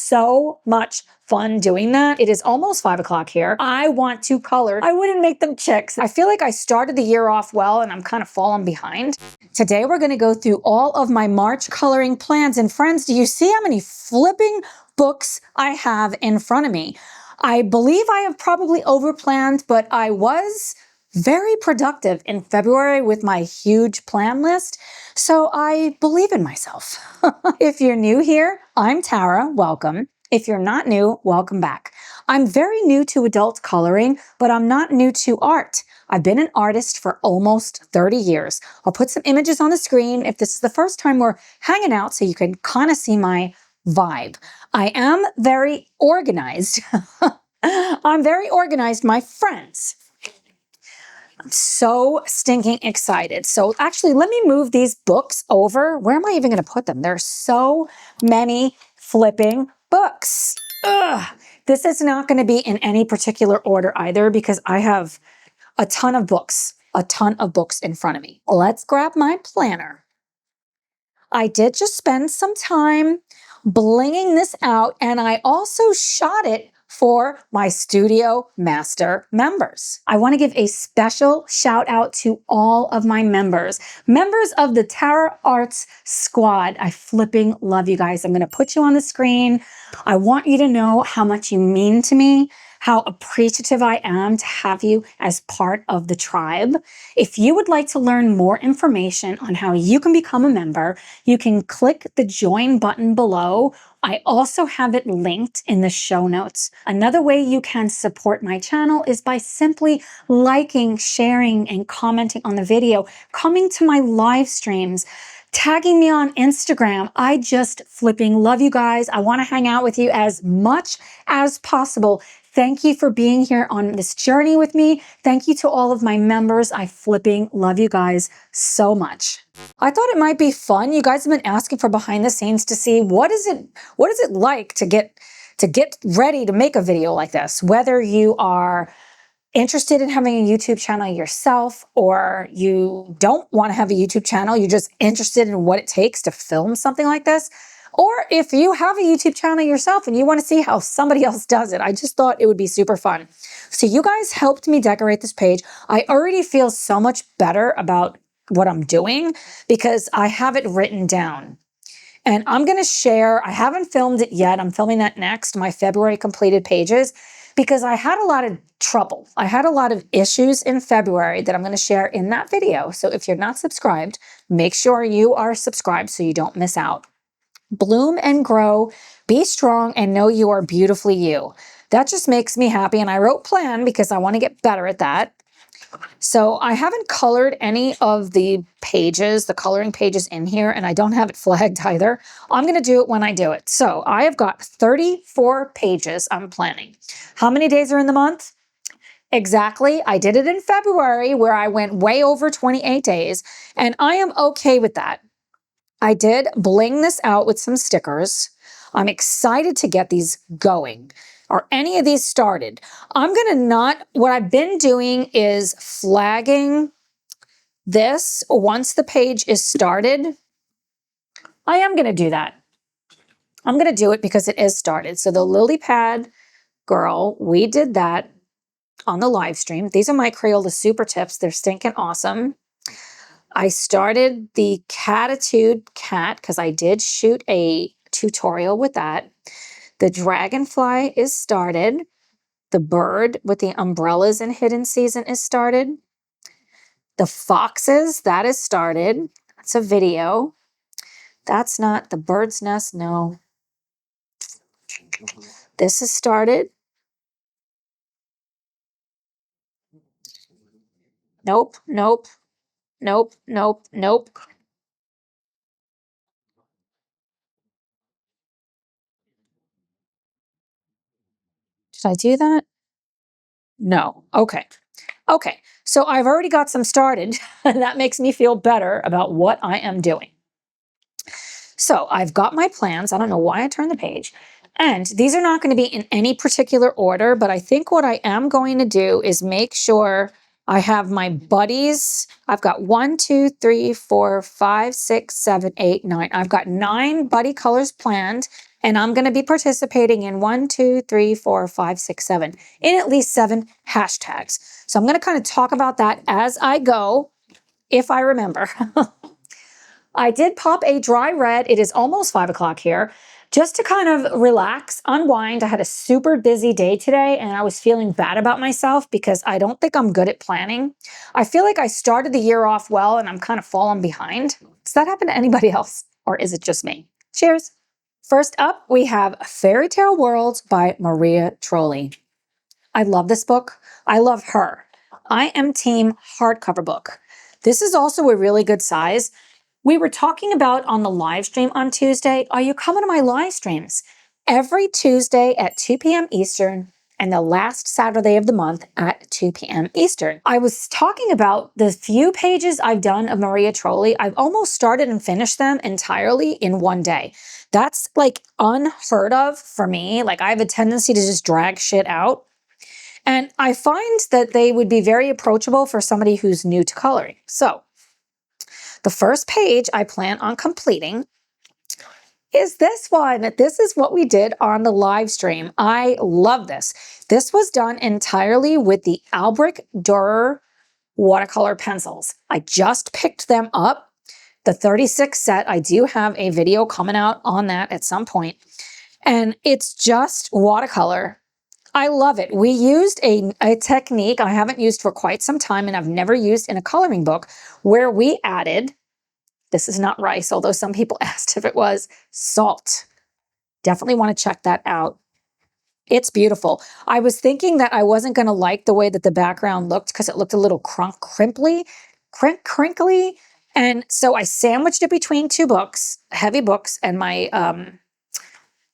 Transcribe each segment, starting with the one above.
so much fun doing that. It is almost 5 o'clock here. I want to color. I wouldn't make them chicks. I feel like I started the year off well and I'm kind of falling behind. Today we're going to go through all of my March coloring plans. And friends, do you see how many flipping books I have in front of me? I believe I have probably overplanned, but I was very productive in February with my huge plan list. So I believe in myself. If you're new here, I'm Tara. Welcome. If you're not new, welcome back. I'm very new to adult coloring, but I'm not new to art. I've been an artist for almost 30 years. I'll put some images on the screen if this is the first time we're hanging out so you can kind of see my vibe. I am very organized. I'm very organized, my friends. I'm so stinking excited. So actually, let me move these books over. Where am I even going to put them? There's so many flipping books. Ugh. This is not going to be in any particular order either because I have a ton of books in front of me. Let's grab my planner. I did just spend some time blinging this out, and I also shot it for my Studio Master members. I want to give a special shout out to all of my members of the Tara Arts Squad. I flipping love you guys. I'm going to put you on the screen. I want you to know how much you mean to me, how appreciative I am to have you as part of the tribe. If you would like to learn more information on how you can become a member, you can click the join button below. I also have it linked in the show notes. Another way you can support my channel is by simply liking, sharing, and commenting on the video, coming to my live streams, tagging me on Instagram. I just flipping love you guys. I want to hang out with you as much as possible. Thank you for being here on this journey with me. Thank you to all of my members. I flipping love you guys so much. I thought it might be fun. You guys have been asking for behind the scenes to see what is it like to get ready to make a video like this. Whether you are interested in having a YouTube channel yourself, or you don't want to have a YouTube channel, you're just interested in what it takes to film something like this. Or if you have a YouTube channel yourself and you want to see how somebody else does it, I just thought it would be super fun. So you guys helped me decorate this page. I already feel so much better about what I'm doing because I have it written down. And I'm going to share, I haven't filmed it yet. I'm filming that next, my February completed pages, because I had a lot of trouble. I had a lot of issues in February that I'm going to share in that video. So if you're not subscribed, make sure you are subscribed so you don't miss out. Bloom and grow, be strong, and know you are beautifully you. That just makes me happy. And I wrote plan because I want to get better at that. So I haven't colored any of the pages, the coloring pages in here, and I don't have it flagged either. I'm going to do it when I do it. So I have got 34 pages I'm planning. How many days are in the month? Exactly. I did it in February where I went way over 28 days, and I am okay with that. I did bling this out with some stickers. I'm excited to get these going. Are any of these started? I'm going to not, what I've been doing is flagging this once the page is started. I am going to do that. I'm going to do it because it is started. So the lily pad girl, we did that on the live stream. These are my Crayola super tips. They're stinking awesome. I started the Catitude cat because I did shoot a tutorial with that. The dragonfly is started. The bird with the umbrellas in hidden season is started. The foxes, that is started. That's a video. That's not the bird's nest, no. This is started. Nope, nope, nope, nope, nope. Did I do that? No. Okay. Okay. So I've already got some started. And that makes me feel better about what I am doing. So I've got my plans. I don't know why I turned the page. And these are not going to be in any particular order, but I think what I am going to do is make sure I have my buddies. I've got 1, 2, 3, 4, 5, 6, 7, 8, 9. I've got 9 buddy colors planned. And I'm going to be participating in 1, 2, 3, 4, 5, 6, 7, in at least 7 hashtags. So I'm going to kind of talk about that as I go, if I remember. I did pop a dry red. It is almost 5 o'clock here, just to kind of relax, unwind. I had a super busy day today and I was feeling bad about myself because I don't think I'm good at planning. I feel like I started the year off well and I'm kind of falling behind. Does that happen to anybody else or is it just me? Cheers. First up, we have Fairy Tale Worlds by Maria Tripoli. I love this book. I love her. I am team hardcover book. This is also a really good size. We were talking about on the live stream on Tuesday, are you coming to my live streams? Every Tuesday at 2 p.m. Eastern and the last Saturday of the month at 2 p.m. Eastern. I was talking about the few pages I've done of Maria Tripoli. I've almost started and finished them entirely in one day. That's like unheard of for me. Like I have a tendency to just drag shit out. And I find that they would be very approachable for somebody who's new to coloring. So the first page I plan on completing is this one. This is what we did on the live stream. I love this. This was done entirely with the Albrecht Dürer watercolor pencils. I just picked them up. The 36 set, I do have a video coming out on that at some point. And it's just watercolor. I love it. We used a technique I haven't used for quite some time and I've never used in a coloring book where we added, this is not rice, although some people asked if it was, salt. Definitely want to check that out. It's beautiful. I was thinking that I wasn't going to like the way that the background looked because it looked a little crinkly. And so I sandwiched it between two books, heavy books, and my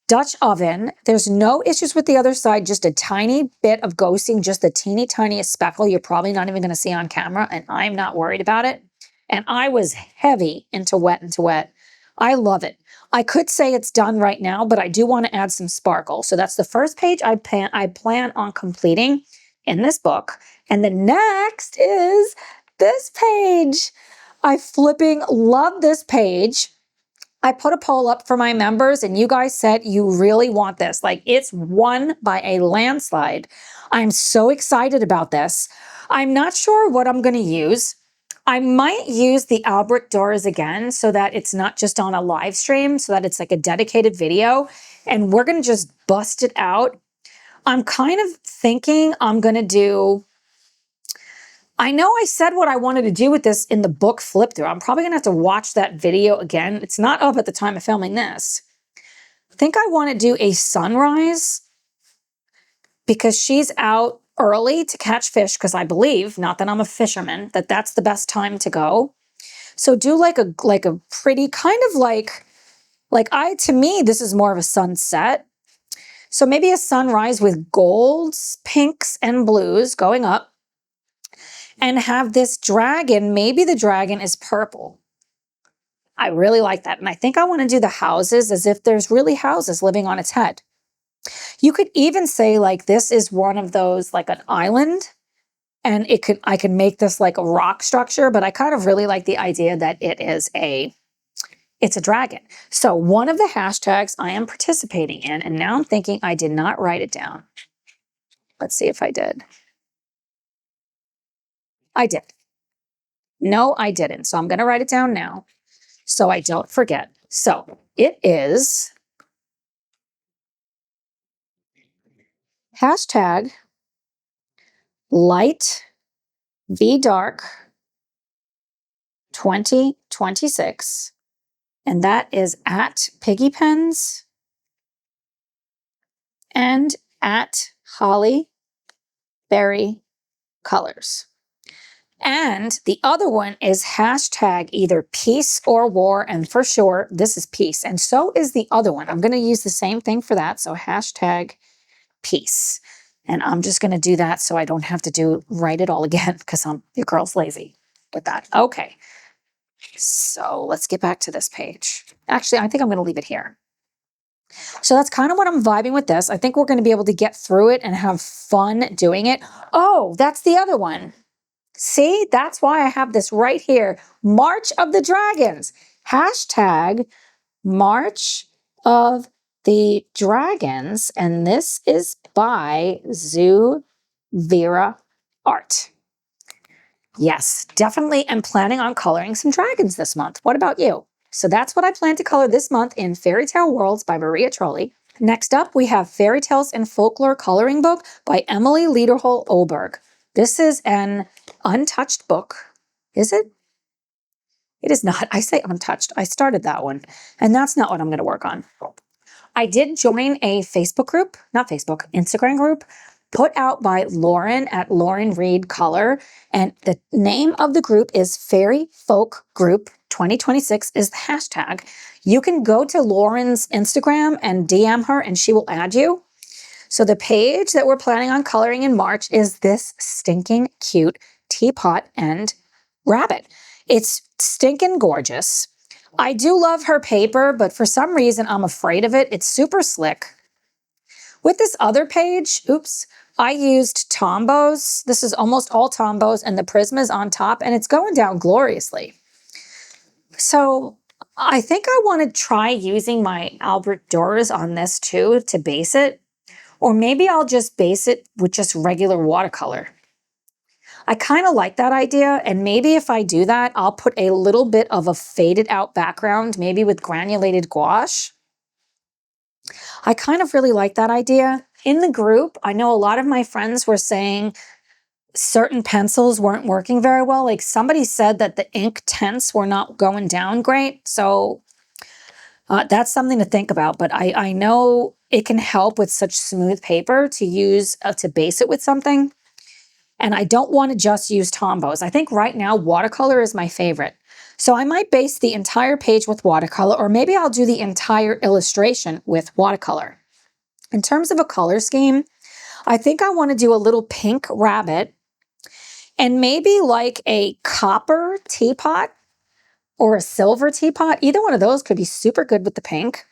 Dutch oven. There's no issues with the other side, just a tiny bit of ghosting, just the teeny tiniest speckle you're probably not even going to see on camera, and I'm not worried about it. And I was heavy into wet. I love it. I could say it's done right now, but I do want to add some sparkle. So that's the first page I plan on completing in this book. And the next is this page. I flipping love this page. I put a poll up for my members and you guys said you really want this. Like it's won by a landslide. I'm so excited about this. I'm not sure what I'm going to use. I might use the Albrecht Dürers again so that it's not just on a live stream, so that it's like a dedicated video and we're going to just bust it out. I'm kind of thinking I'm going to do, I know I said what I wanted to do with this in the book flip through. I'm probably going to have to watch that video again. It's not up at the time of filming this. I think I want to do a sunrise because she's out early to catch fish because I believe, not that I'm a fisherman, that that's the best time to go. So do like a pretty kind of to me, this is more of a sunset. So maybe a sunrise with golds, pinks, and blues going up. And have this dragon, maybe the dragon is purple. I really like that. And I think I want to do the houses as if there's really houses living on its head. You could even say like this is one of those like an island and I can make this like a rock structure, but I kind of really like the idea that it's a dragon. So one of the hashtags I am participating in, and now I'm thinking I did not write it down. Let's see if I did. I did. No, I didn't. So I'm going to write it down now so I don't forget. So it is hashtag light v dark 2026. And that is at Piggy Pens and at Holly Berry Colors. And the other one is hashtag either peace or war. And for sure, this is peace. And so is the other one. I'm going to use the same thing for that. So hashtag peace. And I'm just going to do that so I don't have to write it all again because your girl's lazy with that. Okay. So let's get back to this page. Actually, I think I'm going to leave it here. So that's kind of what I'm vibing with this. I think we're going to be able to get through it and have fun doing it. Oh, that's the other one. See, that's why I have this right here. March of the Dragons. Hashtag March of the dragons, and this is by Zoo Vera Art. Yes, definitely am planning on coloring some dragons this month. What about you? So that's what I plan to color this month in Fairy Tale Worlds by Maria Trolli. Next up, we have Fairy Tales and Folklore Coloring Book by Emily Lederhol Oberg. This is an untouched book. Is it? It is not. I say untouched. I started that one, and that's not what I'm going to work on. I did join a Facebook group, not Facebook, Instagram group, put out by Lauren at Lauren Reed Color. And the name of the group is Fairy Folk Group 2026 is the hashtag. You can go to Lauren's Instagram and DM her and she will add you. So the page that we're planning on coloring in March is this stinking cute teapot and rabbit. It's stinking gorgeous. I do love her paper, but for some reason I'm afraid of it. It's super slick. With this other page, oops, I used Tombows. This is almost all Tombows and the Prisma is on top and it's going down gloriously. So I think I want to try using my Albert Dürer on this too to base it. Or maybe I'll just base it with just regular watercolor. I kind of like that idea, and maybe if I do that, I'll put a little bit of a faded out background, maybe with granulated gouache. I kind of really like that idea. In the group, I know a lot of my friends were saying certain pencils weren't working very well. Like somebody said that the ink tints were not going down great, so that's something to think about. But I know it can help with such smooth paper to use to base it with something. And I don't want to just use Tombows. I think right now watercolor is my favorite. So I might base the entire page with watercolor, or maybe I'll do the entire illustration with watercolor. In terms of a color scheme, I think I want to do a little pink rabbit and maybe like a copper teapot or a silver teapot. Either one of those could be super good with the pink.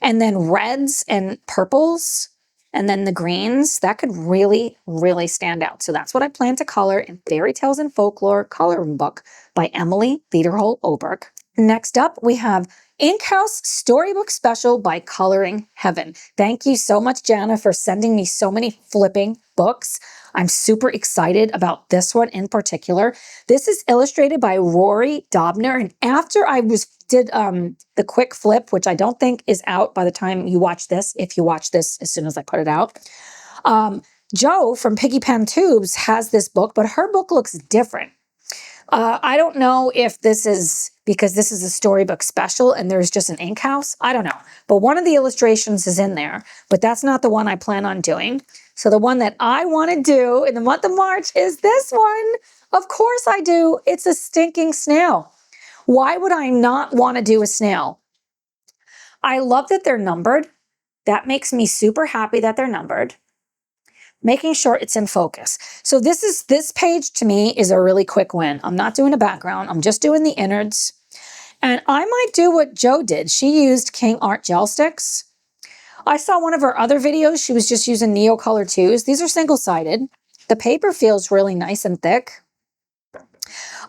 And then reds and purples. And then the greens, that could really, really stand out. So that's what I plan to color in Fairy Tales and Folklore Coloring Book by Emily Lederhol Oberg. Next up, we have Inkhouse Storybook Special by Coloring Heaven. Thank you so much, Jana, for sending me so many flipping books. I'm super excited about this one in particular. This is illustrated by Rory Dobner. And after I did the quick flip, which I don't think is out by the time you watch this, if you watch this as soon as I put it out, Jo from Piggy Pen Tubes has this book, but her book looks different. I don't know if this is because this is a storybook special and there's just an ink house. I don't know. But one of the illustrations is in there, but that's not the one I plan on doing. So the one that I want to do in the month of March is this one. Of course I do. It's a stinking snail. Why would I not want to do a snail? I love that they're numbered. That makes me super happy that they're numbered. Making sure it's in focus. So this page to me is a really quick win. I'm not doing a background. I'm just doing the innards. And I might do what Jo did. She used King Art gel sticks. I saw one of her other videos. She was just using Neocolor 2s. These are single-sided. The paper feels really nice and thick.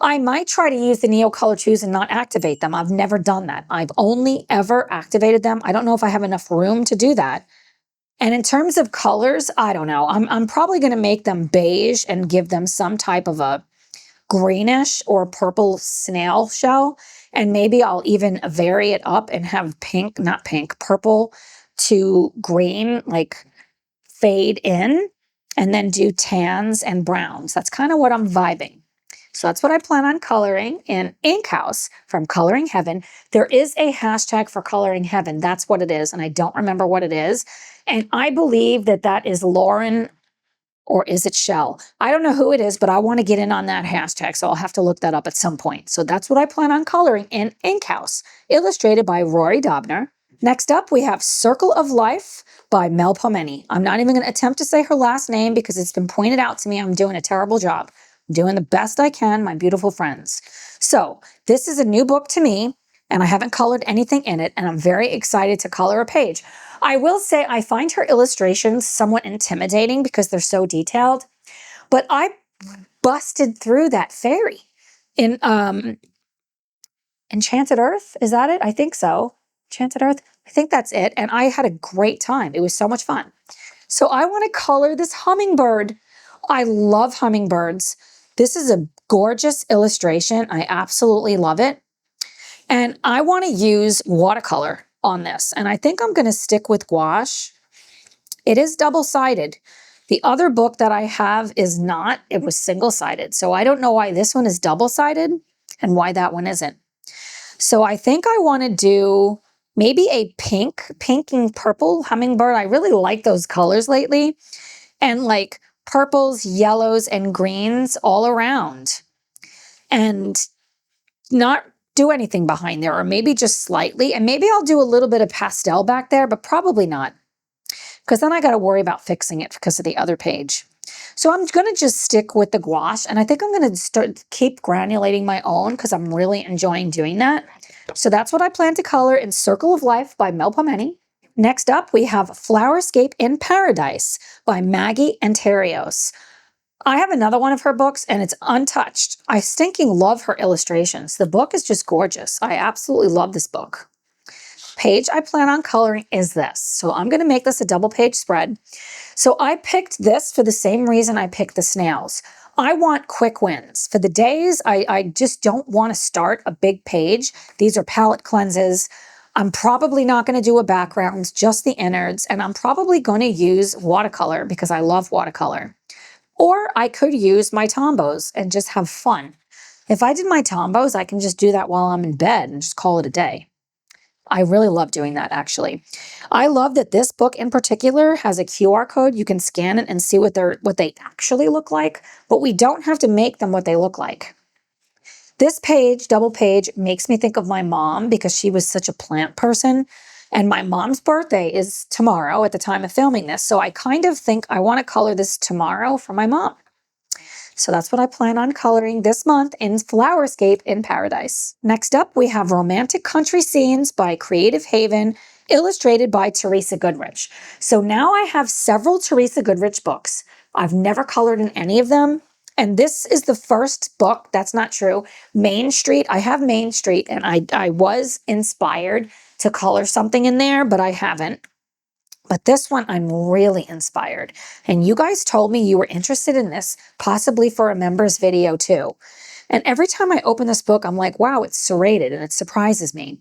I might try to use the Neocolor 2s and not activate them. I've never done that. I've only ever activated them. I don't know if I have enough room to do that. And in terms of colors, I don't know. I'm probably going to make them beige and give them some type of a greenish or purple snail shell. And maybe I'll even vary it up and have pink, not pink, purple to green, like fade in, and then do tans and browns. That's kind of what I'm vibing. So that's what I plan on coloring in Inkhouse from Coloring Heaven. There is a hashtag for Coloring Heaven. That's what it is. And I don't remember what it is. And I believe that that is Lauren, or is it Shell? I don't know who it is, but I want to get in on that hashtag. So I'll have to look that up at some point. So that's what I plan on coloring in Inkhouse, illustrated by Rory Dobner. Next up, we have Circle of Life by Mel Pomeni. I'm not even going to attempt to say her last name because it's been pointed out to me I'm doing a terrible job. I'm doing the best I can, my beautiful friends. So this is a new book to me, and I haven't colored anything in it, and I'm very excited to color a page. I will say I find her illustrations somewhat intimidating because they're so detailed, but I busted through that fairy in Enchanted Earth. Is that it? I think so. Enchanted Earth. I think that's it. And I had a great time. It was so much fun. So I want to color this hummingbird. I love hummingbirds. This is a gorgeous illustration. I absolutely love it. And I want to use watercolor on this. And I think I'm going to stick with gouache. It is double-sided. The other book that I have is not. It was single-sided. So I don't know why this one is double-sided and why that one isn't. So I think I want to do maybe a pink and purple hummingbird. I really like those colors lately. And like purples, yellows, and greens all around. And not do anything behind there, or maybe just slightly. And maybe I'll do a little bit of pastel back there, but probably not, because then I got to worry about fixing it because of the other page. So I'm going to just stick with the gouache, and I think I'm going to keep granulating my own because I'm really enjoying doing that. So that's what I plan to color in Circle of Life by Mel Pomeni. Next up, we have Flowerscape in Paradise by Maggie Anterios. I have another one of her books, and it's untouched. I stinking love her illustrations. The book is just gorgeous. I absolutely love this book. Page I plan on coloring is this. So I'm going to make this a double page spread. So I picked this for the same reason I picked the snails. I want quick wins. For the days I just don't want to start a big page. These are palette cleanses. I'm probably not going to do a background, just the innards, and I'm probably going to use watercolor because I love watercolor. Or I could use my Tombows and just have fun. If I did my Tombows, I can just do that while I'm in bed and just call it a day. I really love doing that, actually. I love that this book in particular has a QR code. You can scan it and see what they actually look like, but we don't have to make them what they look like. This page, double page, makes me think of my mom because she was such a plant person. And my mom's birthday is tomorrow at the time of filming this. So I kind of think I want to color this tomorrow for my mom. So that's what I plan on coloring this month in Flowerscape in Paradise. Next up, we have Romantic Country Scenes by Creative Haven, illustrated by Teresa Goodrich. So now I have several Teresa Goodrich books. I've never colored in any of them. And this is the first book. That's not true. Main Street. I have Main Street, and I was inspired to color something in there, but I haven't. But this one, I'm really inspired. And you guys told me you were interested in this, possibly for a members video too. And every time I open this book, I'm like, wow, it's serrated, and it surprises me.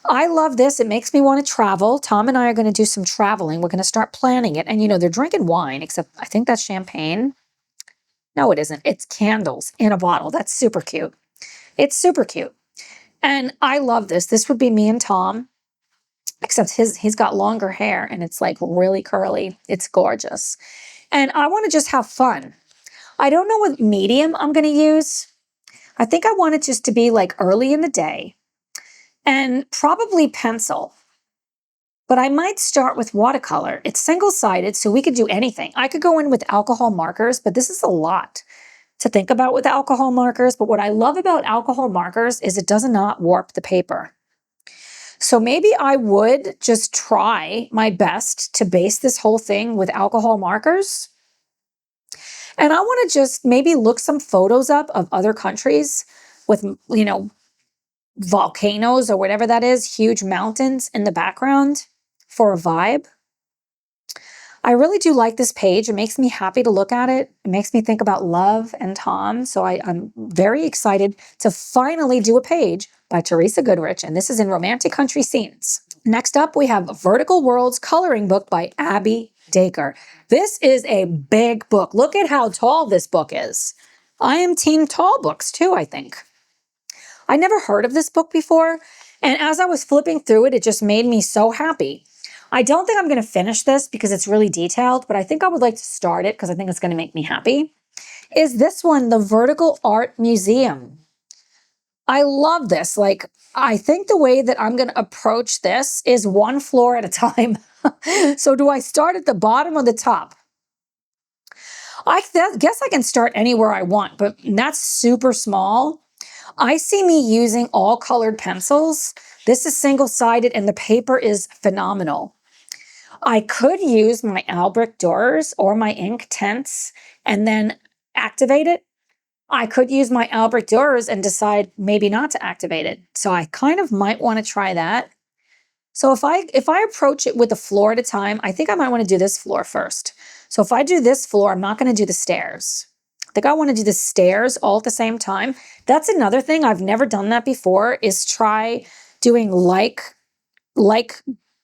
I love this. It makes me want to travel. Tom and I are going to do some traveling. We're going to start planning it. And you know, they're drinking wine, except I think that's champagne. No, it isn't. It's candles in a bottle. That's super cute. It's super cute. And I love this. This would be me and Tom. Except he's got longer hair and it's like really curly. It's gorgeous. And I want to just have fun. I don't know what medium I'm going to use. I think I want it just to be like early in the day and probably pencil. But I might start with watercolor. It's single-sided, so we could do anything. I could go in with alcohol markers, but this is a lot to think about with alcohol markers. But what I love about alcohol markers is it does not warp the paper. So maybe I would just try my best to base this whole thing with alcohol markers. And I want to just maybe look some photos up of other countries with, you know, volcanoes or whatever that is, huge mountains in the background for a vibe. I really do like this page. It makes me happy to look at it. It makes me think about love and Tom. So I'm very excited to finally do a page by Teresa Goodrich, and this is in Romantic Country Scenes. Next up, we have Vertical Worlds coloring book by Abby Dacre. This is a big book. Look at how tall this book is. I am team tall books too, I think. I never heard of this book before, and as I was flipping through it, it just made me so happy. I don't think I'm going to finish this because it's really detailed, but I think I would like to start it because I think it's going to make me happy. Is this one, The Vertical Art Museum? I love this. Like, I think the way that I'm going to approach this is one floor at a time. So do I start at the bottom or the top? I guess I can start anywhere I want, but that's super small. I see me using all colored pencils. This is single-sided and the paper is phenomenal. I could use my Albrecht Dürer or my ink tints and then activate it. I could use my Albrecht Dürer and decide maybe not to activate it. So I kind of might want to try that. So if I approach it with a floor at a time, I think I might want to do this floor first. So if I do this floor, I'm not going to do the stairs. I think I want to do the stairs all at the same time. That's another thing. I've never done that before, is try doing like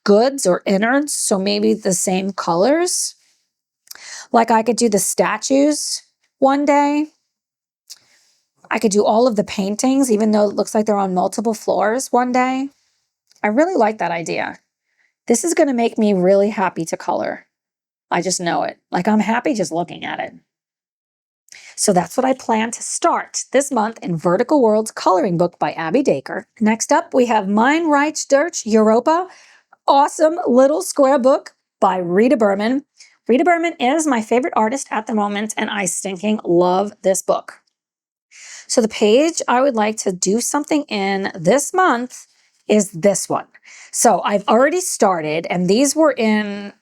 goods or innards. So maybe the same colors. Like I could do the statues one day. I could do all of the paintings, even though it looks like they're on multiple floors one day. I really like that idea. This is going to make me really happy to color. I just know it. Like I'm happy just looking at it. So that's what I plan to start this month in Vertical Worlds Coloring Book by Abby Dacre. Next up, we have Mein Reich durch Europa, awesome little square book by Rita Berman. Rita Berman is my favorite artist at the moment, and I stinking love this book. So the page I would like to do something in this month is this one. So I've already started, and these were in,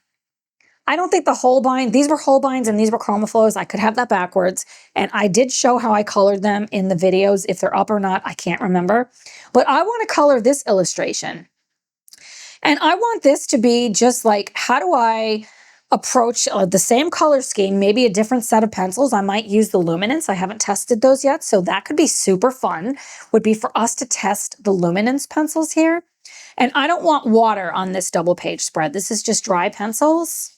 I don't think the whole bind, these were whole binds and these were chromaflows. I could have that backwards. And I did show how I colored them in the videos. If they're up or not, I can't remember. But I want to color this illustration. And I want this to be just like, how do I approach the same color scheme, maybe a different set of pencils. I might use the luminance. I haven't tested those yet, so that could be super fun, would be for us to test the luminance pencils here. And I don't want water on this double page spread. This is just dry pencils.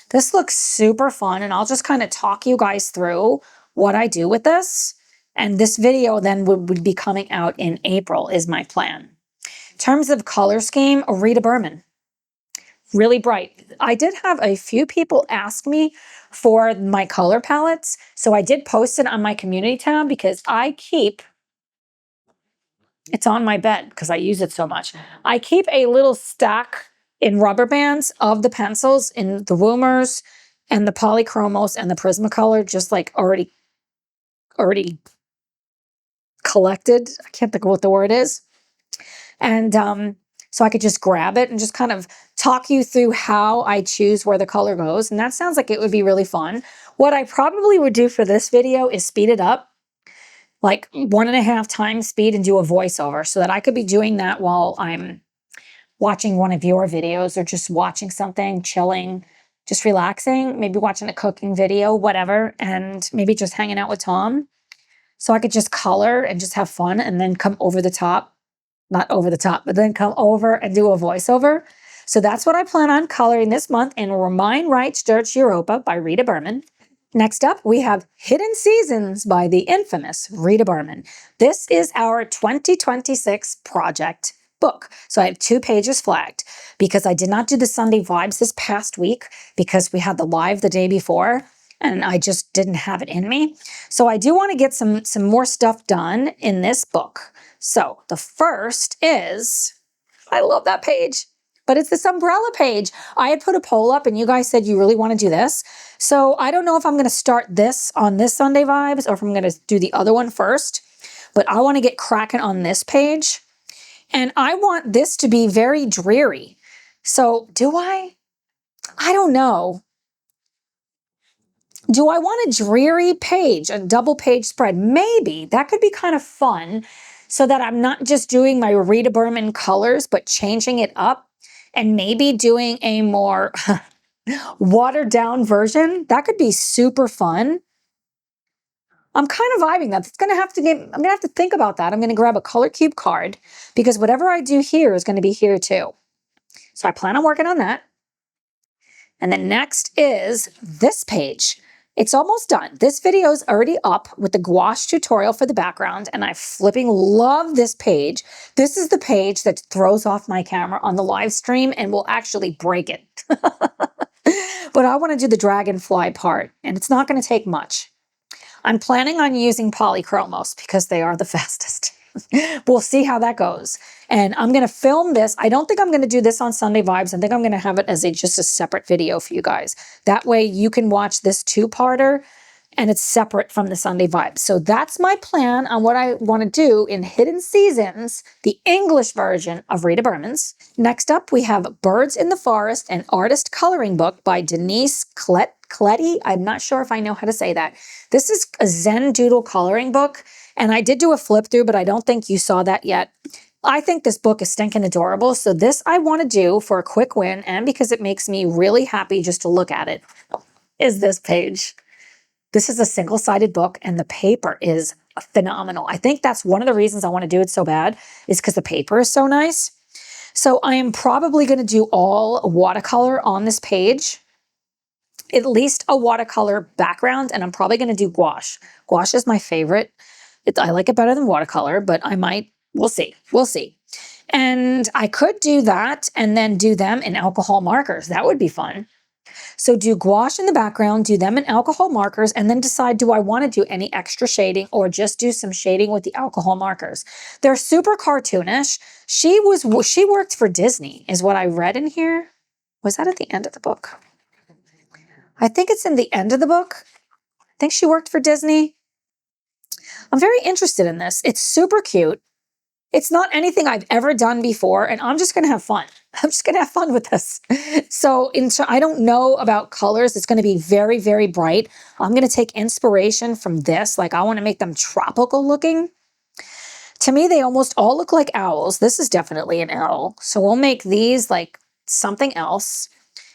This looks super fun, and I'll just kind of talk you guys through what I do with this. And this video then would be coming out in April is my plan. In terms of color scheme, Rita Berman. Really bright. I did have a few people ask me for my color palettes, so I did post it on my community tab because it's on my bed because I use it so much. I keep a little stack in rubber bands of the pencils in the Woomers and the Polychromos and the Prismacolor, just like already collected. I can't think of what the word is. And so I could just grab it and just kind of talk you through how I choose where the color goes. And that sounds like it would be really fun. What I probably would do for this video is speed it up, like 1.5 times speed, and do a voiceover so that I could be doing that while I'm watching one of your videos or just watching something, chilling, just relaxing, maybe watching a cooking video, whatever, and maybe just hanging out with Tom. So I could just color and just have fun and then come over the top. Not over the top, but then come over and do a voiceover. So that's what I plan on coloring this month in Mein Reich durch Europa by Rita Berman. Next up, we have Hidden Seasons by the infamous Rita Berman. This is our 2026 project book. So I have 2 pages flagged because I did not do the Sunday vibes this past week because we had the live the day before and I just didn't have it in me. So I do want to get some more stuff done in this book. So the first is, I love that page, but it's this umbrella page. I had put a poll up and you guys said you really want to do this. So I don't know if I'm going to start this on this Sunday Vibes or if I'm going to do the other one first, but I want to get cracking on this page. And I want this to be very dreary. So do I? I don't know. Do I want a dreary page, a double page spread? Maybe. That could be kind of fun so that I'm not just doing my Rita Berman colors, but changing it up and maybe doing a more watered down version. That could be super fun. I'm kind of vibing that. I'm gonna have to think about that. I'm gonna grab a color cube card because whatever I do here is gonna be here too. So I plan on working on that. And then next is this page. It's almost done. This video is already up with the gouache tutorial for the background, and I flipping love this page. This is the page that throws off my camera on the live stream and will actually break it. But I want to do the dragonfly part, and it's not going to take much. I'm planning on using Polychromos because they are the fastest. We'll see how that goes. And I'm going to film this. I don't think I'm going to do this on Sunday Vibes. I think I'm going to have it as just a separate video for you guys. That way you can watch this 2-parter and it's separate from the Sunday Vibes. So that's my plan on what I want to do in Hidden Seasons, the English version of Rita Berman's. Next up, we have Birds in the Forest, an artist coloring book by Denise Cletty. I'm not sure if I know how to say that. This is a Zen doodle coloring book. And I did do a flip through, but I don't think you saw that yet. I think this book is stinking adorable. So this I want to do for a quick win, and because it makes me really happy just to look at it, is this page. This is a single-sided book, and the paper is phenomenal. I think that's one of the reasons I want to do it so bad, is because the paper is so nice. So I am probably going to do all watercolor on this page, at least a watercolor background, and I'm probably going to do gouache. Gouache is my favorite. I like it better than watercolor, but I might, we'll see. We'll see. And I could do that and then do them in alcohol markers. That would be fun. So do gouache in the background, do them in alcohol markers, and then decide, do I want to do any extra shading or just do some shading with the alcohol markers? They're super cartoonish. She worked for Disney, is what I read in here. Was that at the end of the book? I think it's in the end of the book. I think she worked for Disney. I'm very interested in this. It's super cute. It's not anything I've ever done before, and I'm just going to have fun. I'm just going to have fun with this. So I don't know about colors. It's going to be very, very bright. I'm going to take inspiration from this. Like, I want to make them tropical looking. To me, they almost all look like owls. This is definitely an owl. So we'll make these like something else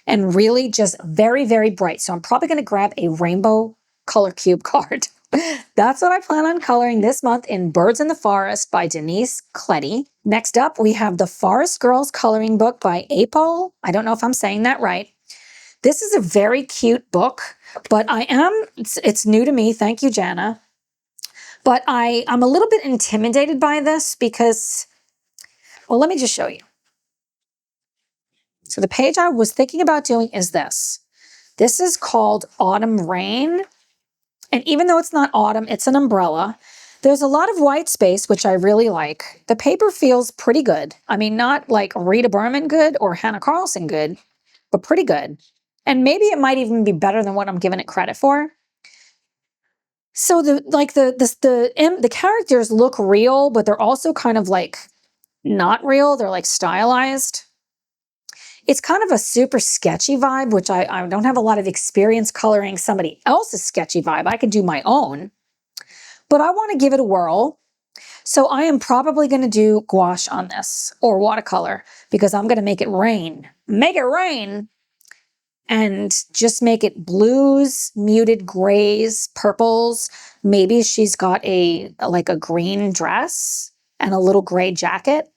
and really just very, very bright. So I'm probably going to grab a rainbow color cube card. That's what I plan on coloring this month in Birds in the Forest by Denise Cletty. Next up, we have the Forest Girls Coloring Book by April. I don't know if I'm saying that right. This is a very cute book, but it's new to me. Thank you, Jana. But I'm a little bit intimidated by this because, well, let me just show you. So the page I was thinking about doing is this. This is called Autumn Rain. And even though it's not autumn, it's an umbrella. There's a lot of white space, which I really like. The paper feels pretty good. I mean, not like Rita Berman good or Hannah Carlson good, but pretty good. And maybe it might even be better than what I'm giving it credit for. So the characters look real, but they're also kind of like not real. They're like stylized. It's kind of a super sketchy vibe, which I don't have a lot of experience coloring somebody else's sketchy vibe. I can do my own, but I want to give it a whirl. So I am probably going to do gouache on this or watercolor because I'm going to make it rain. Make it rain! And just make it blues, muted grays, purples. Maybe she's got like a green dress and a little gray jacket.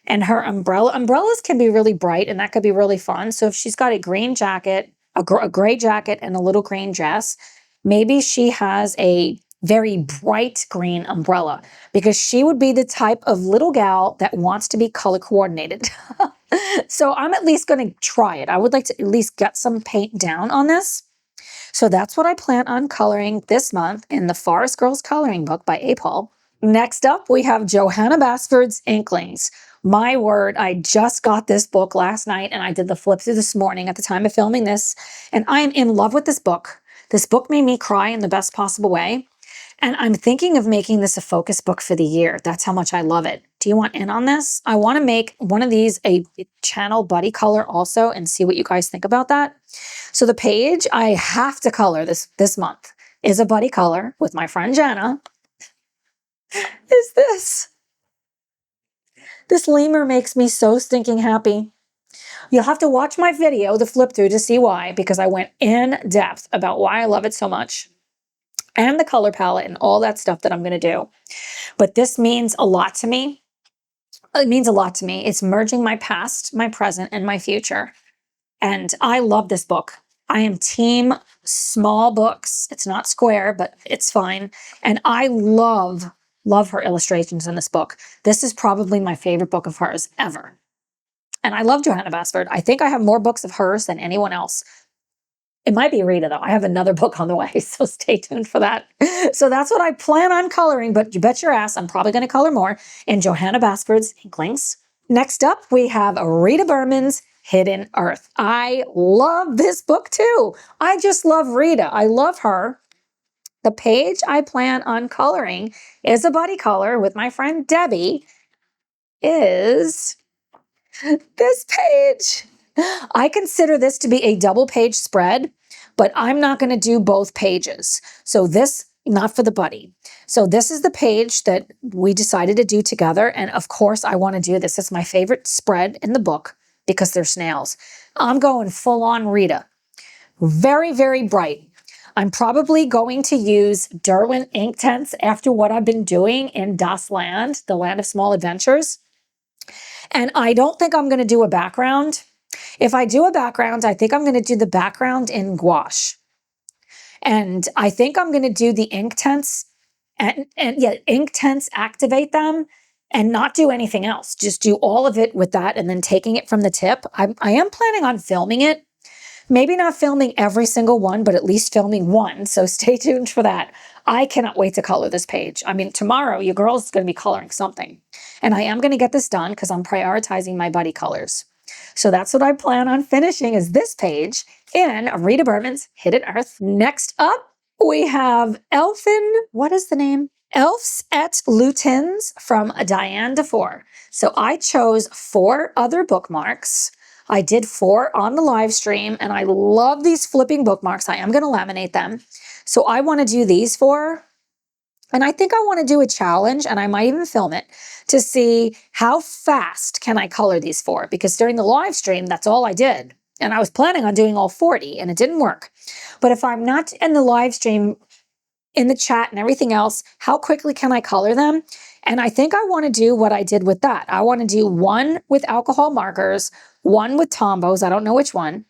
And her umbrellas can be really bright, and that could be really fun. So if she's got a green jacket, a gray jacket, and a little green dress, maybe she has a very bright green umbrella because she would be the type of little gal that wants to be color coordinated. So I'm at least going to try it. I would like to at least get some paint down on this. So that's what I plan on coloring this month in the Forest Girls Coloring Book by April. Next up, we have Johanna Basford's Inklings. My word, I just got this book last night and I did the flip through this morning at the time of filming this, and I am in love with this book. This book made me cry in the best possible way, and I'm thinking of making this a focus book for the year. That's how much I love it. Do you want in on this? I want to make one of these a channel buddy color also and see what you guys think about that. So the page I have to color this month is a buddy color with my friend Jana. Is this. This lemur makes me so stinking happy. You'll have to watch my video, the flip through, to see why, because I went in depth about why I love it so much and the color palette and all that stuff that I'm going to do. But this means a lot to me. It means a lot to me. It's merging my past, my present, and my future. And I love this book. I am team small books. It's not square, but it's fine. And I love her illustrations in this book. This is probably my favorite book of hers ever. And I love Johanna Basford. I think I have more books of hers than anyone else. It might be Rita, though. I have another book on the way, so stay tuned for that. So that's what I plan on coloring, but you bet your ass I'm probably going to color more in Johanna Basford's Inklings. Next up, we have Rita Berman's Hidden Earth. I love this book, too. I just love Rita. I love her. The page I plan on coloring is a buddy color with my friend Debbie, is this page. I consider this to be a double page spread, but I'm not going to do both pages. So this not for the buddy. So this is the page that we decided to do together. And of course, I want to do this. It's my favorite spread in the book because they're snails. I'm going full on Rita. Very, very bright. I'm probably going to use Derwent ink tints after what I've been doing in Das Land, the Land of Small Adventures. And I don't think I'm going to do a background. If I do a background, I think I'm going to do the background in gouache. And I think I'm going to do the ink tints and yeah, ink tints, activate them and not do anything else. Just do all of it with that and then taking it from the tip. I am planning on filming it. Maybe not filming every single one, but at least filming one. So stay tuned for that. I cannot wait to color this page. I mean, tomorrow, your girl's going to be coloring something. And I am going to get this done because I'm prioritizing my buddy colors. So that's what I plan on finishing is this page in Rita Berman's Hidden Earth. Next up, we have what is the name? Elfs et Lutins from Diane DeFore. So I chose 4 other bookmarks. I did 4 on the live stream, and I love these flipping bookmarks. I am going to laminate them. So I want to do these 4. And I think I want to do a challenge, and I might even film it, to see how fast can I color these 4. Because during the live stream, that's all I did. And I was planning on doing all 40, and it didn't work. But if I'm not in the live stream, in the chat and everything else, how quickly can I color them? And I think I want to do what I did with that. I want to do 1 with alcohol markers, 1 with Tombows, I don't know which one,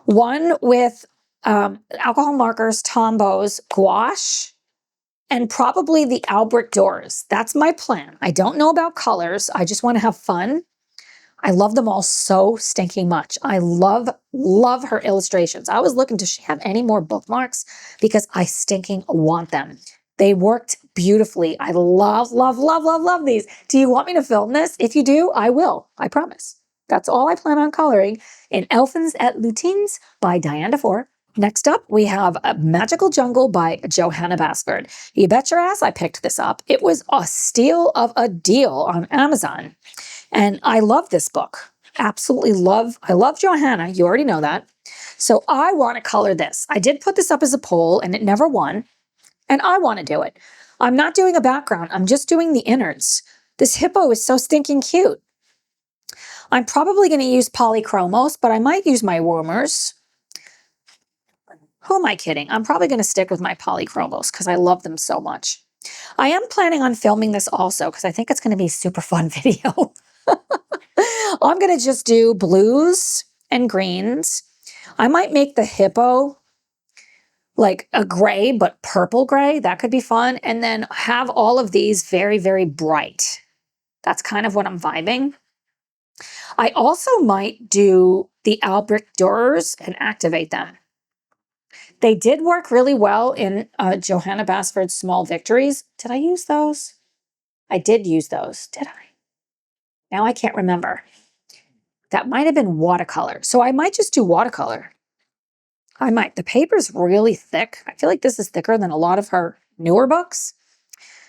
1 with alcohol markers, Tombows, gouache, and probably the Albrecht doors. That's my plan. I don't know about colors. I just want to have fun. I love them all so stinking much. I love her illustrations. I was looking, does she have any more bookmarks? Because I stinking want them. They worked beautifully. I love these. Do you want me to film this? If you do, I will. I promise. That's all I plan on coloring in Elfins et Lutins by Diane DeFore. Next up, we have A Magical Jungle by Johanna Basford. You bet your ass I picked this up. It was a steal of a deal on Amazon. And I love this book. Absolutely love. I love Johanna. You already know that. So I want to color this. I did put this up as a poll and it never won. And I want to do it. I'm not doing a background. I'm just doing the innards. This hippo is so stinking cute. I'm probably going to use polychromos, but I might use my warmers. Who am I kidding? I'm probably going to stick with my polychromos because I love them so much. I am planning on filming this also because I think it's going to be a super fun video. I'm going to just do blues and greens. I might make the hippo like a gray, but purple gray. That could be fun. And then have all of these very, very bright. That's kind of what I'm vibing. I also might do the Albrecht doors and activate them. They did work really well in Johanna Basford's Small Victories. Did I use those? I did use those, did I? Now I can't remember. That might have been watercolor. So I might just do watercolor. I might. The paper's really thick. I feel like this is thicker than a lot of her newer books.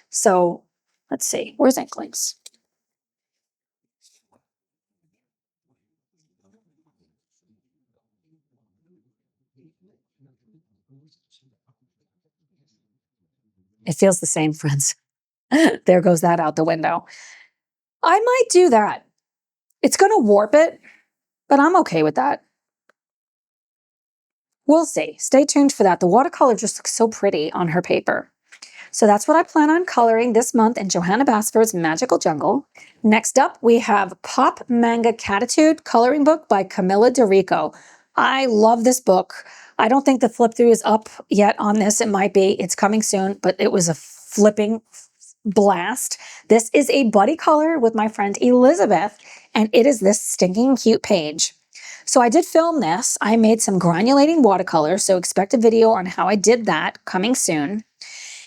So let's see. Where's Inklings? It feels the same, friends. There goes that out the window. I might do that. It's going to warp it, but I'm okay with that. We'll see. Stay tuned for that. The watercolor just looks so pretty on her paper. So that's what I plan on coloring this month in Johanna Basford's Magical Jungle. Next up, we have Pop Manga Catitude coloring book by Camilla DeRico. I love this book. I don't think the flip through is up yet on this. It might be. It's coming soon, but it was a flipping blast. This is a buddy color with my friend Elizabeth, and it is this stinking cute page. So I did film this. I made some granulating watercolor, so expect a video on how I did that coming soon.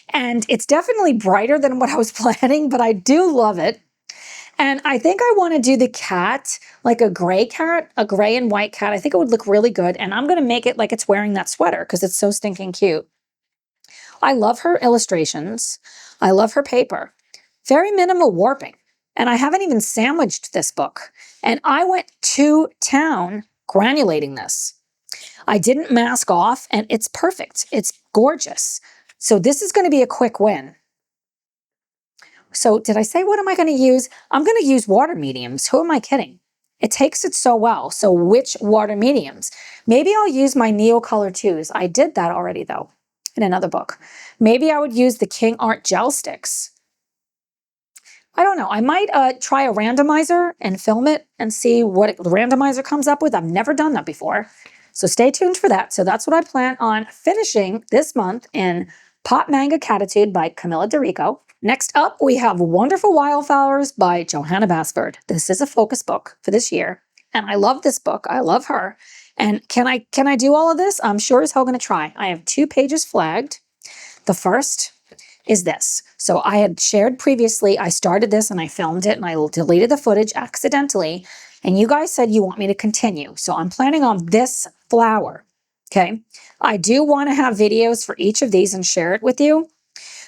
And it's definitely brighter than what I was planning, but I do love it. And I think I want to do the cat, like a gray cat, a gray and white cat. I think it would look really good. And I'm going to make it like it's wearing that sweater because it's so stinking cute. I love her illustrations. I love her paper. Very minimal warping. And I haven't even sandwiched this book. And I went to town granulating this. I didn't mask off, and it's perfect. It's gorgeous. So this is going to be a quick win. So did I say what am I going to use? I'm going to use water mediums. Who am I kidding? It takes it so well. So which water mediums? Maybe I'll use my Neocolor 2s. I did that already though in another book. Maybe I would use the King Art gel sticks. I don't know. I might try a randomizer and film it and see what the randomizer comes up with. I've never done that before. So stay tuned for that. So that's what I plan on finishing this month in Pop Manga Catitude by Camilla Dorico. Next up, we have Wonderful Wildflowers by Johanna Basford. This is a focus book for this year. And I love this book. I love her. And can I do all of this? I'm sure as hell going to try. I have 2 pages flagged. The first is this. So I had shared previously, I started this and I filmed it and I deleted the footage accidentally. And you guys said you want me to continue. So I'm planning on this flower. Okay. I do want to have videos for each of these and share it with you.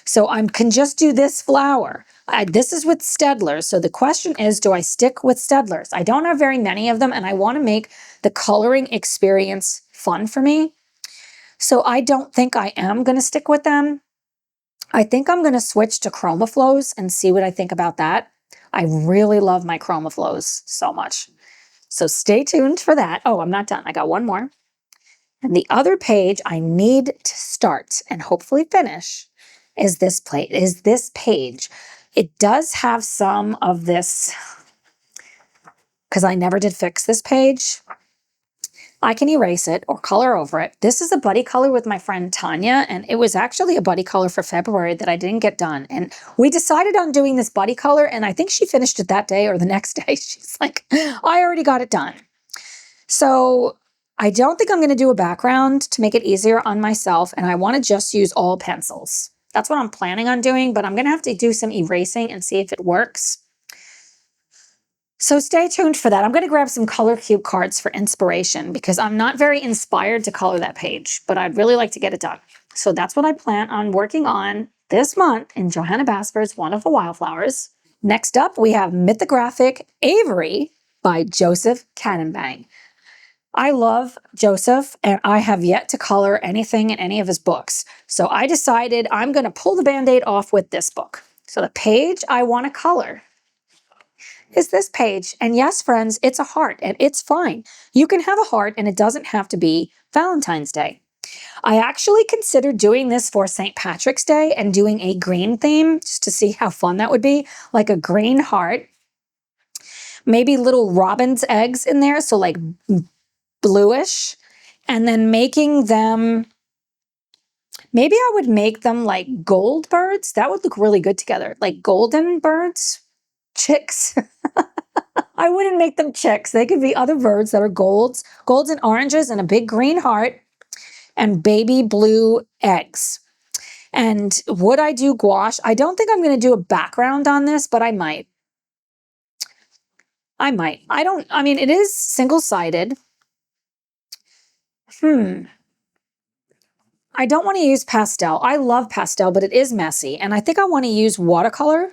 So I can just do this flower. This is with Stedlers. So the question is, do I stick with Stedlers? I don't have very many of them and I want to make the coloring experience fun for me. So I don't think I am going to stick with them. I think I'm going to switch to ChromaFlows and see what I think about that. I really love my ChromaFlows so much. So stay tuned for that. Oh, I'm not done. I got one more. And the other page I need to start and hopefully finish is this page. It does have some of this, because I never did fix this page. I can erase it or color over it. This is a buddy color with my friend Tanya, and it was actually a buddy color for February that I didn't get done. And we decided on doing this buddy color, and I think she finished it that day or the next day. She's like, I already got it done. So I don't think I'm going to do a background to make it easier on myself, and I want to just use all pencils. That's what I'm planning on doing, but I'm going to have to do some erasing and see if it works. So stay tuned for that. I'm going to grab some color cube cards for inspiration because I'm not very inspired to color that page, but I'd really like to get it done. So that's what I plan on working on this month in Johanna Basford's Wonderful Wildflowers. Next up, we have Mythographic Avery by Joseph Cannonbang. I love Joseph, and I have yet to color anything in any of his books. So I decided I'm going to pull the Band-Aid off with this book. So the page I want to color is this page. And yes, friends, it's a heart and it's fine. You can have a heart and it doesn't have to be Valentine's Day. I actually considered doing this for St. Patrick's Day and doing a green theme just to see how fun that would be, like a green heart. Maybe little robin's eggs in there, so like bluish, and then making them, maybe I would make them like gold birds. That would look really good together, like golden birds, chicks. I wouldn't make them chicks. They could be other birds that are golds and oranges and a big green heart and baby blue eggs. And would I do gouache? I don't think I'm going to do a background on this, but I might. I mean, it is single-sided. I don't want to use pastel. I love pastel, but it is messy. And I think I want to use watercolor.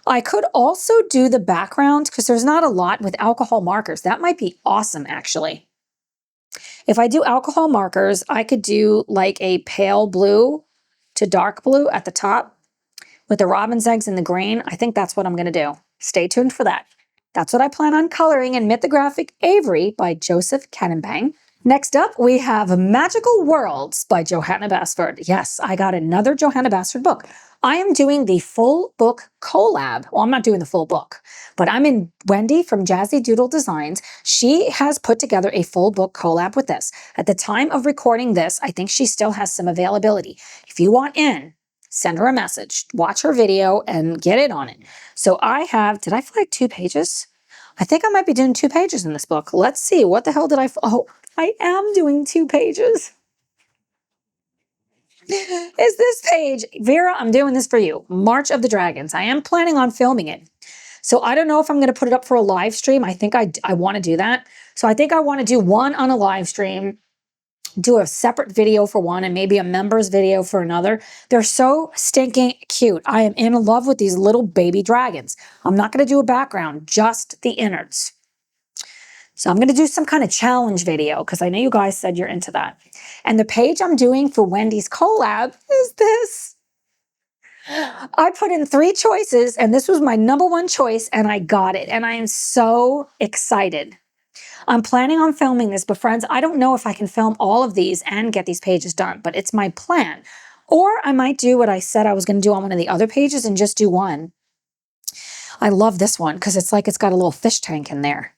I could also do the background because there's not a lot with alcohol markers. That might be awesome, actually. If I do alcohol markers, I could do like a pale blue to dark blue at the top with the robin's eggs and the green. I think that's what I'm going to do. Stay tuned for that. That's what I plan on coloring in Mythographic Avery by Joseph Cannonbang. Next up, we have Magical Worlds by Johanna Basford. Yes, I got another Johanna Basford book. I am doing the full book collab. Well, I'm not doing the full book, but I'm in Wendy from Jazzy Doodle Designs. She has put together a full book collab with this. At the time of recording this, I think she still has some availability. If you want in, send her a message, watch her video, and get in on it. So I have, did I flag 2 pages? I think I might be doing 2 pages in this book. Let's see, what the hell did oh, I am doing 2 pages. Is this page, Vera, I'm doing this for you. March of the Dragons. I am planning on filming it. So I don't know if I'm going to put it up for a live stream. I think I want to do that. So I think I want to do one on a live stream, do a separate video for one, and maybe a members video for another. They're so stinking cute. I am in love with these little baby dragons. I'm not going to do a background, just the innards. So I'm going to do some kind of challenge video because I know you guys said you're into that. And the page I'm doing for Wendy's collab is this. I put in 3 choices and this was my #1 choice and I got it. And I am so excited. I'm planning on filming this, but friends, I don't know if I can film all of these and get these pages done, but it's my plan. Or I might do what I said I was going to do on one of the other pages and just do one. I love this one because it's like it's got a little fish tank in there.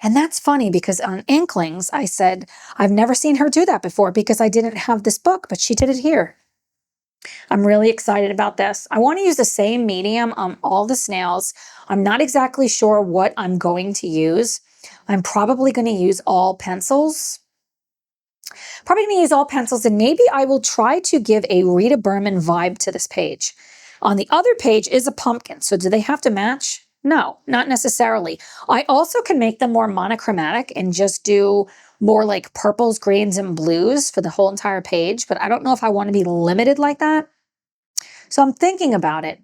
And that's funny because on Inklings, I said, I've never seen her do that before because I didn't have this book, but she did it here. I'm really excited about this. I want to use the same medium on all the snails. I'm not exactly sure what I'm going to use. I'm probably going to use all pencils. And maybe I will try to give a Rita Berman vibe to this page. On the other page is a pumpkin, so do they have to match? No, not necessarily. I also can make them more monochromatic and just do more like purples, greens, and blues for the whole entire page, but I don't know if I want to be limited like that. So I'm thinking about it.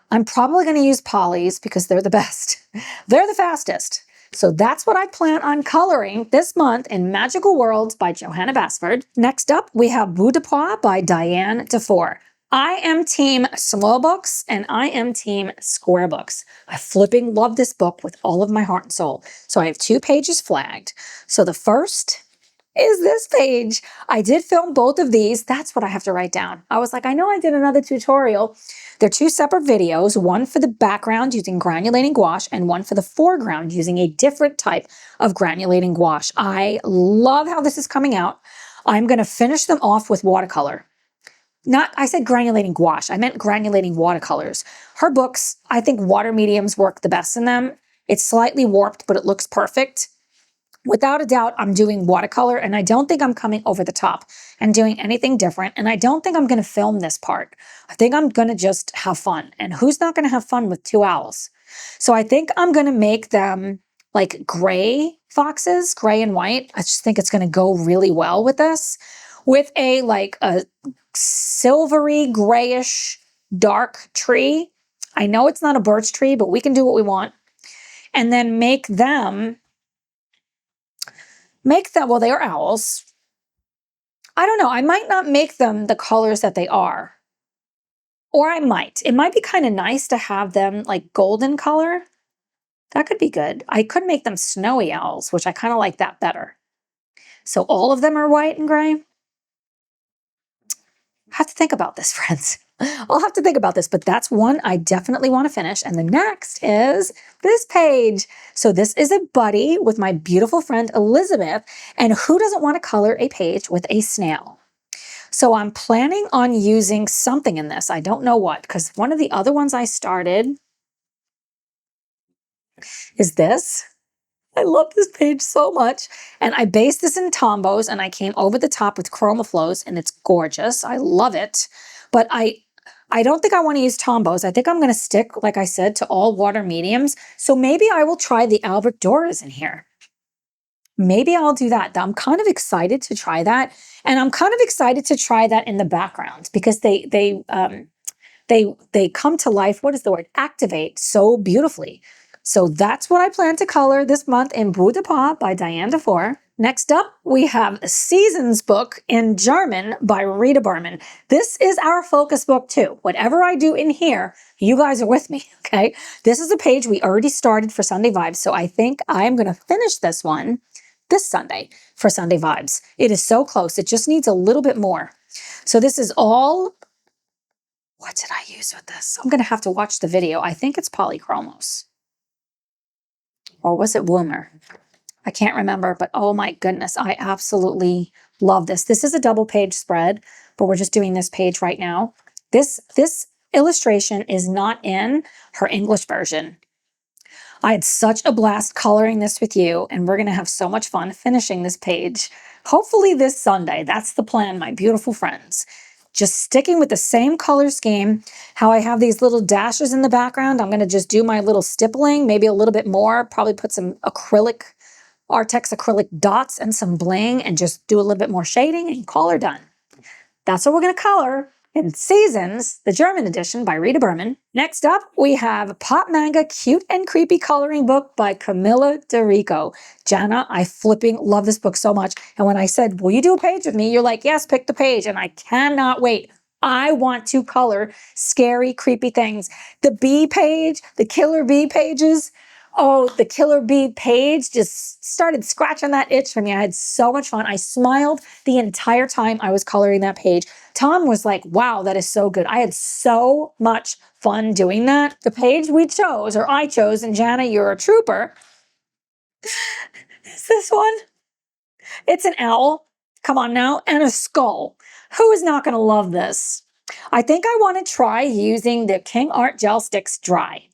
I'm probably going to use polys because they're the best. They're the fastest. So that's what I plan on coloring this month in Magical Worlds by Johanna Basford. Next up, we have Bout de Pois by Diane Dufour. I am team small books and I am team square books. I flipping love this book with all of my heart and soul. So I have 2 pages flagged. So the first is this page. I did film both of these. That's what I have to write down. I was like, I know I did another tutorial. They're 2 separate videos, one for the background using granulating gouache and one for the foreground using a different type of granulating gouache. I love how this is coming out. I'm going to finish them off with watercolor. I said granulating gouache. I meant granulating watercolors. Her books, I think water mediums work the best in them. It's slightly warped, but it looks perfect. Without a doubt, I'm doing watercolor, and I don't think I'm coming over the top and doing anything different, and I don't think I'm going to film this part. I think I'm going to just have fun, and who's not going to have fun with 2 owls? So I think I'm going to make them like gray foxes, gray and white. I just think it's going to go really well with this, with a silvery, grayish, dark tree. I know it's not a birch tree, but we can do what we want. And then make them, well, they are owls. I don't know. I might not make them the colors that they are. Or I might. It might be kind of nice to have them like golden color. That could be good. I could make them snowy owls, which I kind of like that better. So all of them are white and gray. I have to think about this, friends. I'll have to think about this, but that's one I definitely want to finish. And the next is this page. So this is a buddy with my beautiful friend Elizabeth. And who doesn't want to color a page with a snail? So I'm planning on using something in this. I don't know what, because one of the other ones I started is this. I love this page so much. And I based this in Tombows and I came over the top with ChromaFlows and it's gorgeous. I love it. But I don't think I want to use Tombows. I think I'm going to stick, like I said, to all water mediums. So maybe I will try the Albert Doras in here. Maybe I'll do that. I'm kind of excited to try that. And I'm kind of excited to try that in the background because they come to life. What is the word? Activate so beautifully. So that's what I plan to color this month in Bout de Pois by Diane Dufour. Next up, we have Seasons book in German by Rita Berman. This is our focus book too. Whatever I do in here, you guys are with me, okay? This is a page we already started for Sunday Vibes, so I think I'm going to finish this one this Sunday for Sunday Vibes. It is so close. It just needs a little bit more. So this is all... What did I use with this? I'm going to have to watch the video. I think it's polychromos. Or was it Woomer? I can't remember, but oh my goodness, I absolutely love this. This is a double page spread, but we're just doing this page right now. This illustration is not in her English version. I had such a blast coloring this with you, and we're going to have so much fun finishing this page. Hopefully this Sunday. That's the plan, my beautiful friends. Just sticking with the same color scheme. How I have these little dashes in the background, I'm going to just do my little stippling, maybe a little bit more, probably put some acrylic, Artex acrylic dots and some bling and just do a little bit more shading and color done. That's what we're going to color in Seasons, the German edition by Rita Berman. Next up, we have Pop Manga Cute and Creepy Coloring Book by Camilla DeRico. Jana, I flipping love this book so much. And when I said, will you do a page with me? You're like, yes, pick the page. And I cannot wait. I want to color scary, creepy things. The bee page, the killer bee pages. Oh, the killer bee page just started scratching that itch for me. I had so much fun. I smiled the entire time I was coloring that page. Tom was like, wow, that is so good. I had so much fun doing that. The page we chose, or I chose, and Jana, you're a trooper, is this one. It's an owl, come on now, and a skull. Who is not going to love this? I think I want to try using the King Art Gel Sticks dry.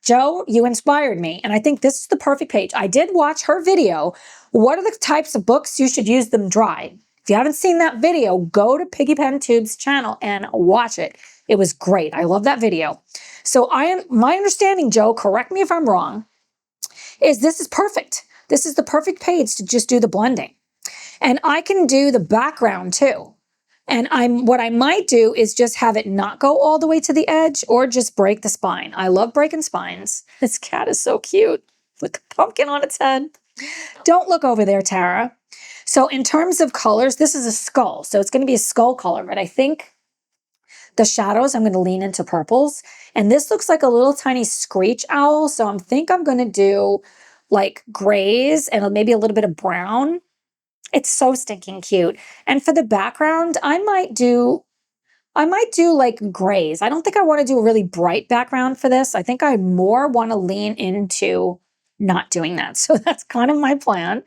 Joe, you inspired me, and I think this is the perfect page. I did watch her video. What are the types of books you should use them dry? If you haven't seen that video, go to Piggy Pen Tube's channel and watch it. It was great. I love that video. So my understanding, Joe, correct me if I'm wrong, is this is perfect. This is the perfect page to just do the blending. And I can do the background too. And what I might do is just have it not go all the way to the edge or just break the spine. I love breaking spines. This cat is so cute with the pumpkin on its head. Don't look over there, Tara. So in terms of colors, this is a skull. So it's going to be a skull color, but I think the shadows, I'm going to lean into purples. And this looks like a little tiny screech owl. So I think I'm going to do like grays and maybe a little bit of brown. It's so stinking cute. And for the background, I might do like grays. I don't think I want to do a really bright background for this. I think I more want to lean into not doing that. So that's kind of my plan.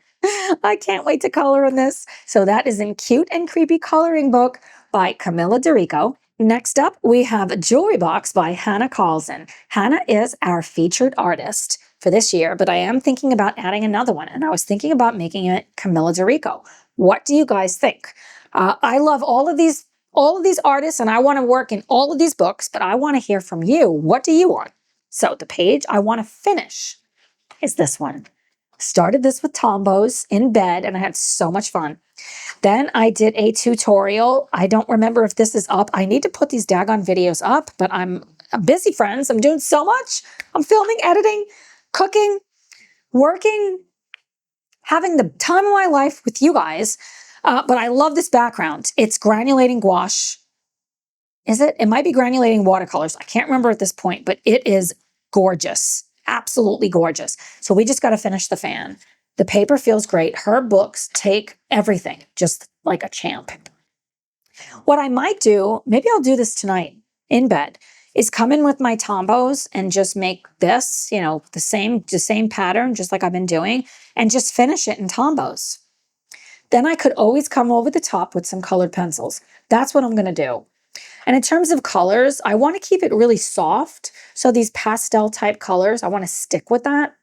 I can't wait to color in this. So that is in Cute and Creepy Coloring Book by Camilla DeRico. Next up, we have a Jewelry Box by Hannah Carlson. Hannah is our featured artist for this year, but I am thinking about adding another one, and I was thinking about making it Camilla DeRico. What do you guys think? I love all of these artists, and I want to work in all of these books, but I want to hear from you. What do you want? So the page I want to finish is this one. Started this with Tombos in bed, and I had so much fun. Then I did a tutorial. I don't remember if this is up. I need to put these daggone videos up, but I'm busy, friends. I'm doing so much. I'm filming, editing, cooking, working, having the time of my life with you guys. But I love this background. It's granulating gouache. Is it? It might be granulating watercolors. I can't remember at this point, but it is gorgeous. Absolutely gorgeous. So we just got to finish the fan. The paper feels great. Her books take everything, just like a champ. What I might do, maybe I'll do this tonight in bed, is come in with my Tombos and just make this, the same pattern, just like I've been doing, and just finish it in Tombos. Then I could always come over the top with some colored pencils. That's what I'm going to do. And in terms of colors, I want to keep it really soft. So these pastel type colors, I want to stick with that.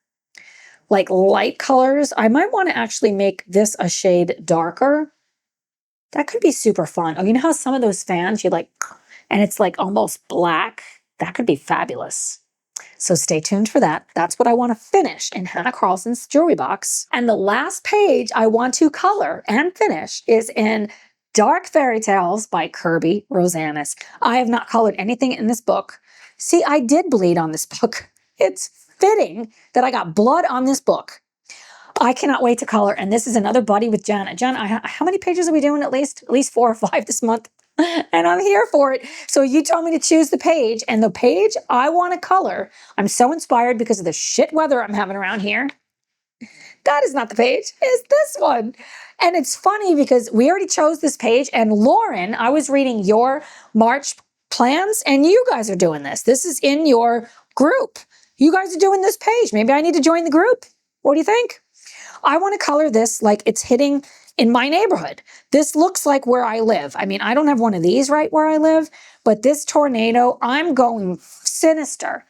Like light colors, I might want to actually make this a shade darker. That could be super fun. Oh, you know how some of those fans, and it's like almost black? That could be fabulous. So stay tuned for that. That's what I want to finish in Hannah Carlson's Jewelry Box. And the last page I want to color and finish is in Dark Fairy Tales by Kirby Rosanis. I have not colored anything in this book. See, I did bleed on this book. It's fitting that I got blood on this book. I cannot wait to color. And this is another buddy with Jana. Jana, how many pages are we doing at least? At least 4 or 5 this month. And I'm here for it. So you told me to choose the page, and the page I want to color. I'm so inspired because of the shit weather I'm having around here. That is not the page. It's this one. And it's funny because we already chose this page. And Lauren, I was reading your March plans, and you guys are doing this. This is in your group. You guys are doing this page. Maybe I need to join the group. What do you think? I want to color this like it's hitting in my neighborhood. This looks like where I live. I mean, I don't have one of these right where I live, but this tornado, I'm going sinister,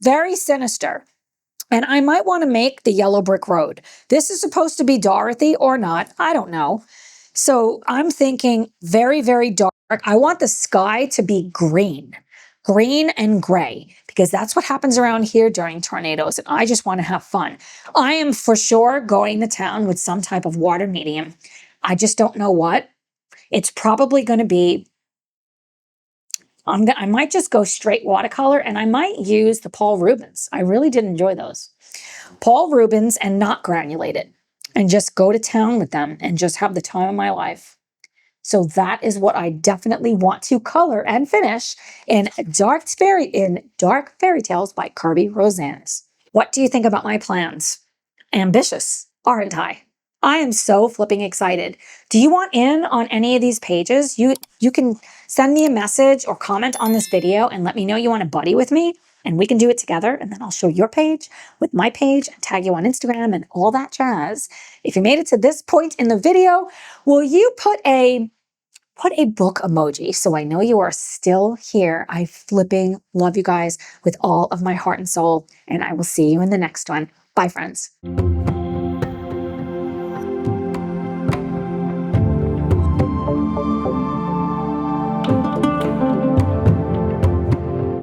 very sinister. And I might want to make the yellow brick road. This is supposed to be Dorothy or not. I don't know. So I'm thinking very, very dark. I want the sky to be green and gray, because that's what happens around here during tornadoes. And I just want to have fun. I am for sure going to town with some type of water medium. I just don't know what. It's probably going to be I might just go straight watercolor, and I might use the Paul Rubens. I really did enjoy those. Paul Rubens and not granulated, and just go to town with them and just have the time of my life. So that is what I definitely want to color and finish in Dark Fairy Tales by Kirby Rosanes. What do you think about my plans? Ambitious, aren't I? I am so flipping excited. Do you want in on any of these pages? You can send me a message or comment on this video and let me know you want to buddy with me, and we can do it together, and then I'll show your page with my page and tag you on Instagram and all that jazz. If you made it to this point in the video, will you put a book emoji so I know you are still here? I flipping love you guys with all of my heart and soul, and I will see you in the next one. Bye, friends.